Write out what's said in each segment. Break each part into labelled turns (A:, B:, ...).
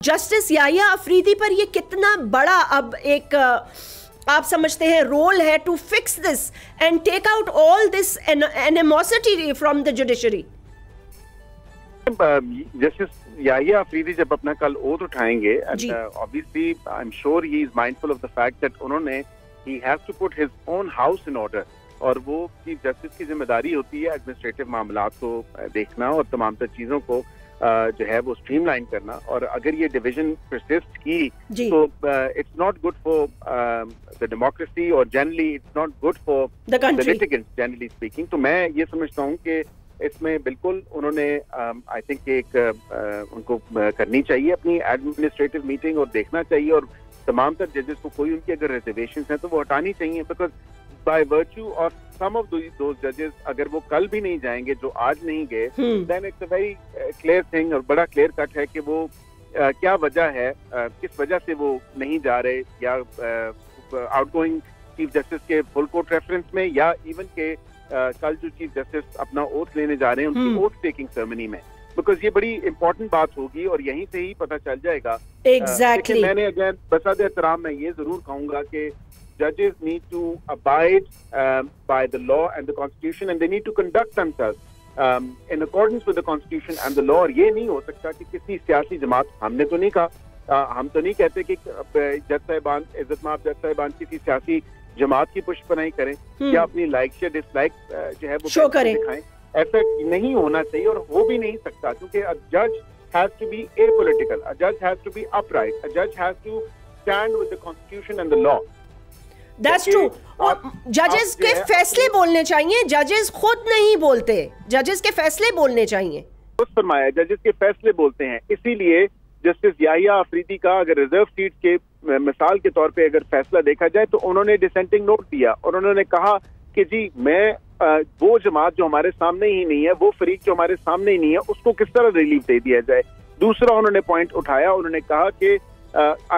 A: Justice Yahya Afridi पर ये कितना बड़ा अब एक आप समझते हैं रोल है to fix this and take out all this animosity from the judiciary?
B: Justice Yahya Afridi जब अपना कल ओथ उठाएंगे, obviously I am sure he is mindful of the fact that उन्होंने he has to put his own house in order, और वो chief justice की जिम्मेदारी होती है एडमिनिस्ट्रेटिव मामलात को देखना और तमाम तर चीजों को जो है वो स्ट्रीमलाइन करना। और अगर ये डिवीजन परसिस्ट की तो it's not good for the democracy और generally it's not good for the litigants generally speaking. तो मैं ये समझता हूँ कि इसमें बिल्कुल उन्होंने आई थिंक एक उनको करनी चाहिए अपनी एडमिनिस्ट्रेटिव मीटिंग और देखना चाहिए, और तमाम तर जजेस को कोई उनकी अगर रिजर्वेशन है तो वो हटानी चाहिए, because by virtue of some of those जजेस अगर वो कल भी नहीं जाएंगे जो आज नहीं गए, then it's a very clear thing और बड़ा क्लियर कट है कि वो क्या वजह है, किस वजह से वो नहीं जा रहे, या आउटगोइंग चीफ जस्टिस के फुल कोर्ट रेफरेंस में, या इवन के कल जो चीफ जस्टिस अपना ओथ लेने जा रहे हैं उनकी ओथ टेकिंग सेरेमनी में, बिकॉज ये बड़ी इंपॉर्टेंट बात होगी और यहीं से ही पता चल जाएगा।
A: एग्जैक्टली
B: मैंने अगेन बसात एहतराम मैं ये जरूर कहूंगा कि judges need to abide by the law and the constitution, and they need to conduct themselves in accordance with the constitution and the law। और ये नहीं हो सकता कि किसी सियासी जमात, हमने तो नहीं कहा, हम तो नहीं कहते कि जज साहिबान, इज्जतमाब जज साहिबान किसी सियासी जमात की पुष्पनाई करें या अपनी लाइक या डिसलाइक जो है वो
A: शो करें,
B: दिखाएं। ऐसा नहीं होना चाहिए और हो भी नहीं सकता, क्योंकि a judge has to be apolitical, a judge has to be upright, a judge has to stand with the constitution and the law।
A: That's true। जजेस के फैसले बोलने चाहिए, जजेस खुद नहीं बोलते, जजेस के फैसले बोलने चाहिए।
B: फरमाया जजेस के फैसले बोलते हैं, इसीलिए जस्टिस याहिया अफरीदी का अगर रिजर्व सीट के मिसाल के तौर पे अगर फैसला देखा जाए तो उन्होंने डिसेंटिंग नोट दिया और उन्होंने कहा कि जी मैं वो जमात जो हमारे सामने ही नहीं है, वो फरीक जो हमारे सामने ही नहीं है, उसको किस तरह रिलीफ दे दिया जाए। दूसरा उन्होंने पॉइंट उठाया, उन्होंने कहा कि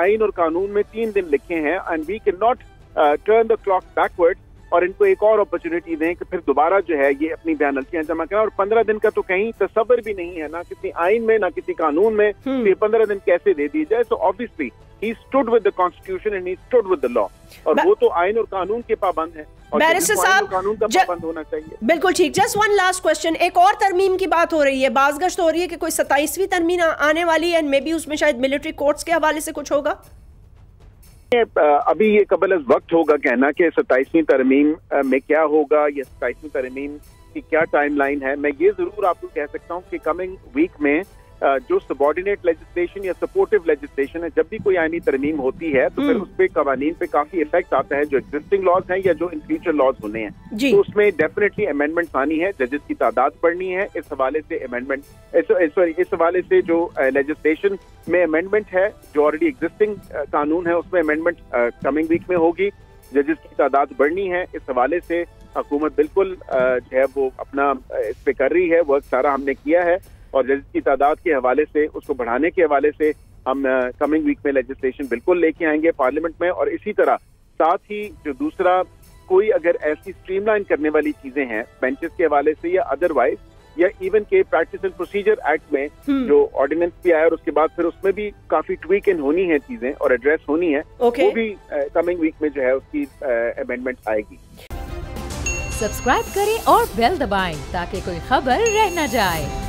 B: आइन और कानून में 3 दिन लिखे हैं and we can not turn the clock backward, और इनको एक और अपॉर्चुनिटी दें कि फिर दोबारा जो है ये अपनी बयानतियां जमा करें। और 15 दिन का तो कहीं तस्वर भी नहीं है, ना किसी आइन में ना किसी कानून में, ये 15 दिन कैसे दे दी जाए। So obviously he stood with the constitution and he stood with the law, और वो तो आइन और कानून के पाबंद है और
A: बैरिस्टर साहब
B: कानून का पाबंद होना चाहिए।
A: बिल्कुल ठीक। जस्ट वन लास्ट क्वेश्चन, एक और तरमीम की बात हो रही है, बाज़गश्त हो रही है कि कोई 27वीं तरमीम आने वाली है एंड मे बी उसमें शायद मिलिट्री कोर्ट्स के हवाले से कुछ होगा।
B: अभी ये कबल अज़ वक्त होगा कहना कि 27वीं तरमीम में क्या होगा या 27वीं तरमीम की क्या टाइमलाइन है। मैं ये जरूर आपको कह सकता हूँ कि कमिंग वीक में जो सबॉर्डिनेट लेजिस्लेशन या सपोर्टिव लेजिस्लेशन है, जब भी कोई आईनी तरमीम होती है तो फिर उस पे कवानीन पे काफी इफेक्ट आता है, जो एग्जिस्टिंग लॉज हैं या जो इन फ्यूचर लॉज होने हैं, तो उसमें डेफिनेटली अमेंडमेंट आनी है, जजेस की तादाद बढ़नी है। इस हवाले से अमेंडमेंट इस हवाले से जो लेजिस्लेशन में अमेंडमेंट है, जो ऑलरेडी एग्जिस्टिंग कानून है उसमें अमेंडमेंट कमिंग वीक में होगी। जजेस की तादाद बढ़नी है, इस हवाले से हुकूमत बिल्कुल जो है वो अपना इस पे कर रही है, वर्क सारा हमने किया है, और जजेस की तादाद के हवाले से उसको बढ़ाने के हवाले से हम कमिंग वीक में लेजिस्लेशन बिल्कुल लेके आएंगे पार्लियामेंट में। और इसी तरह साथ ही जो दूसरा कोई अगर ऐसी स्ट्रीमलाइन करने वाली चीजें हैं बेंचेस के हवाले से या अदरवाइज, या इवन के प्रैक्टिस एंड प्रोसीजर एक्ट में जो ऑर्डिनेंस भी आया और उसके बाद फिर उसमें भी काफी ट्वीक इन होनी है चीजें और एड्रेस होनी है, वो भी कमिंग वीक में जो है उसकी अमेंडमेंट आएगी।
C: सब्सक्राइब करें और बेल दबाएं ताकि कोई खबर रह न जाए।